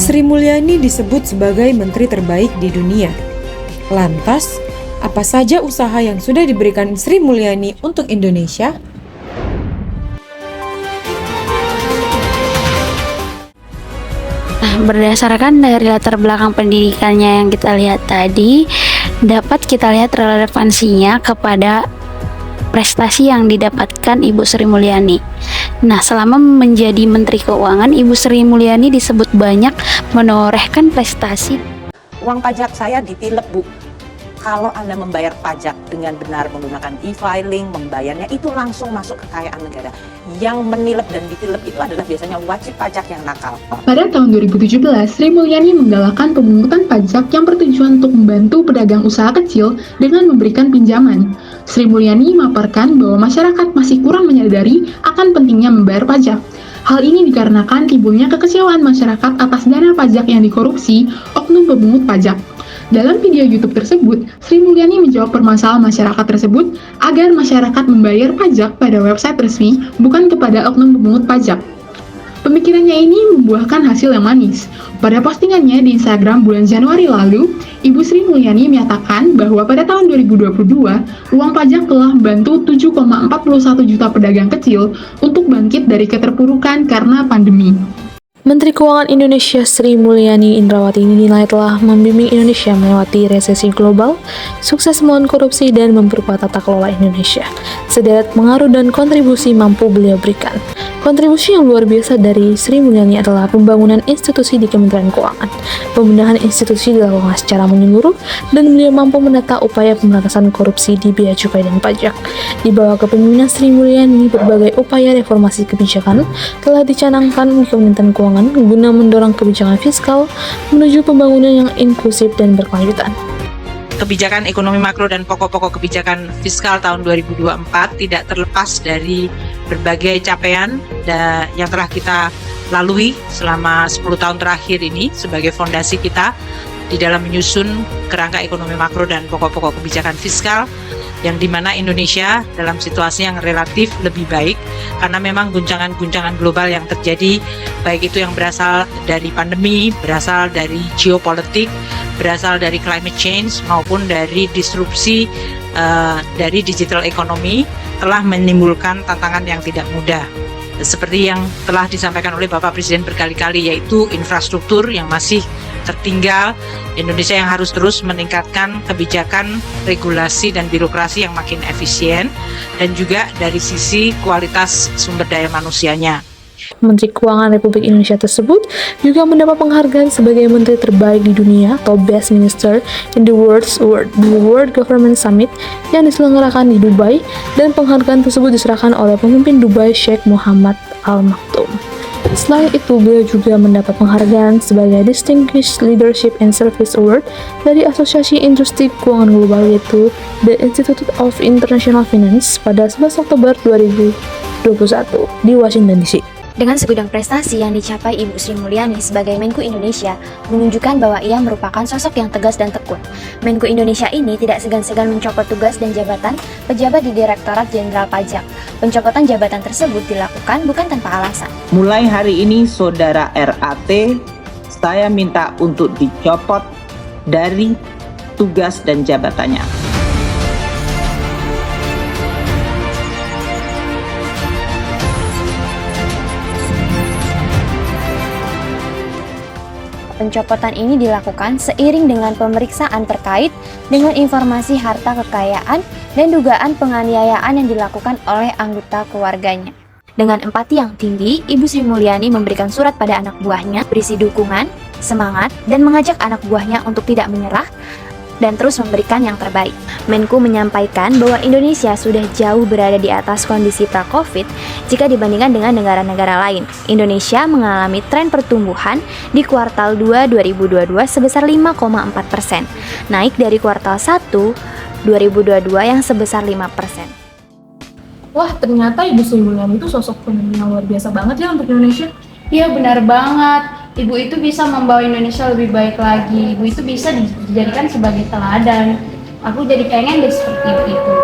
Sri Mulyani disebut sebagai menteri terbaik di dunia. Lantas, apa saja usaha yang sudah diberikan Sri Mulyani untuk Indonesia? Berdasarkan dari latar belakang pendidikannya yang kita lihat tadi, dapat kita lihat relevansinya kepada prestasi yang didapatkan Ibu Sri Mulyani. Nah, selama menjadi Menteri Keuangan, Ibu Sri Mulyani disebut banyak menorehkan prestasi. Uang pajak saya ditilep, Bu. Kalau Anda membayar pajak dengan benar menggunakan e-filing, membayarnya itu langsung masuk kekayaan negara. Yang menilep dan ditilep itu adalah biasanya wajib pajak yang nakal. Pada tahun 2017, Sri Mulyani menggalakkan pemungutan pajak yang bertujuan untuk membantu pedagang usaha kecil dengan memberikan pinjaman. Sri Mulyani memaparkan bahwa masyarakat masih kurang menyadari akan pentingnya membayar pajak. Hal ini dikarenakan timbulnya kekecewaan masyarakat atas dana pajak yang dikorupsi oknum pemungut pajak. Dalam video YouTube tersebut, Sri Mulyani menjawab permasalahan masyarakat tersebut agar masyarakat membayar pajak pada website resmi, bukan kepada oknum pemungut pajak. Pemikirannya ini membuahkan hasil yang manis. Pada postingannya di Instagram bulan Januari lalu, Ibu Sri Mulyani menyatakan bahwa pada tahun 2022, uang pajak telah membantu 7,41 juta pedagang kecil untuk bangkit dari keterpurukan karena pandemi. Menteri Keuangan Indonesia Sri Mulyani Indrawati dinilai telah membimbing Indonesia melewati resesi global, sukses melawan korupsi, dan memperkuat tata kelola Indonesia. Sederet pengaruh dan kontribusi mampu beliau berikan. Kontribusi yang luar biasa dari Sri Mulyani adalah pembangunan institusi di Kementerian Keuangan. Pembenahan institusi dilakukan secara menyeluruh dan beliau mampu menata upaya pemberantasan korupsi di bea cukai dan pajak. Di bawah kepemimpinan Sri Mulyani, berbagai upaya reformasi kebijakan telah dicanangkan di Kementerian Keuangan guna mendorong kebijakan fiskal menuju pembangunan yang inklusif dan berkelanjutan. Kebijakan ekonomi makro dan pokok-pokok kebijakan fiskal tahun 2024 tidak terlepas dari berbagai capaian yang telah kita lalui selama 10 tahun terakhir ini sebagai fondasi kita di dalam menyusun kerangka ekonomi makro dan pokok-pokok kebijakan fiskal, yang dimana Indonesia dalam situasi yang relatif lebih baik karena memang guncangan-guncangan global yang terjadi, baik itu yang berasal dari pandemi, berasal dari geopolitik, berasal dari climate change, maupun dari disrupsi dari digital economy, telah menimbulkan tantangan yang tidak mudah. Seperti yang telah disampaikan oleh Bapak Presiden berkali-kali, yaitu infrastruktur yang masih tertinggal, Indonesia yang harus terus meningkatkan kebijakan, regulasi, dan birokrasi yang makin efisien, dan juga dari sisi kualitas sumber daya manusianya. Menteri Keuangan Republik Indonesia tersebut juga mendapat penghargaan sebagai menteri terbaik di dunia atau Best Minister in the World Government Summit yang diselenggarakan di Dubai, dan penghargaan tersebut diserahkan oleh pemimpin Dubai Sheikh Mohammed Al Maktoum. Selain itu, beliau juga mendapat penghargaan sebagai Distinguished Leadership and Service Award dari Asosiasi Industri Keuangan Global, yaitu The Institute of International Finance pada 11 Oktober 2021 di Washington DC. Dengan segudang prestasi yang dicapai Ibu Sri Mulyani sebagai Menko Indonesia menunjukkan bahwa ia merupakan sosok yang tegas dan tekun. Menko Indonesia ini tidak segan-segan mencopot tugas dan jabatan pejabat di Direktorat Jenderal Pajak. Pencopotan jabatan tersebut dilakukan bukan tanpa alasan. Mulai hari ini, Saudara RAT, saya minta untuk dicopot dari tugas dan jabatannya. Pencopotan ini dilakukan seiring dengan pemeriksaan terkait dengan informasi harta kekayaan dan dugaan penganiayaan yang dilakukan oleh anggota keluarganya. Dengan empati yang tinggi, Ibu Sri Mulyani memberikan surat pada anak buahnya berisi dukungan, semangat, dan mengajak anak buahnya untuk tidak menyerah dan terus memberikan yang terbaik. Menko menyampaikan bahwa Indonesia sudah jauh berada di atas kondisi pra-Covid jika dibandingkan dengan negara-negara lain. Indonesia mengalami tren pertumbuhan di kuartal 2 2022 sebesar 5,4%, naik dari kuartal 1 2022 yang sebesar 5%. Wah, ternyata Ibu Sri Mulyani itu sosok pemimpin yang luar biasa banget ya untuk Indonesia. Iya, benar banget. Ibu itu bisa membawa Indonesia lebih baik lagi. Ibu itu bisa dijadikan sebagai teladan. Aku jadi pengen deh seperti itu.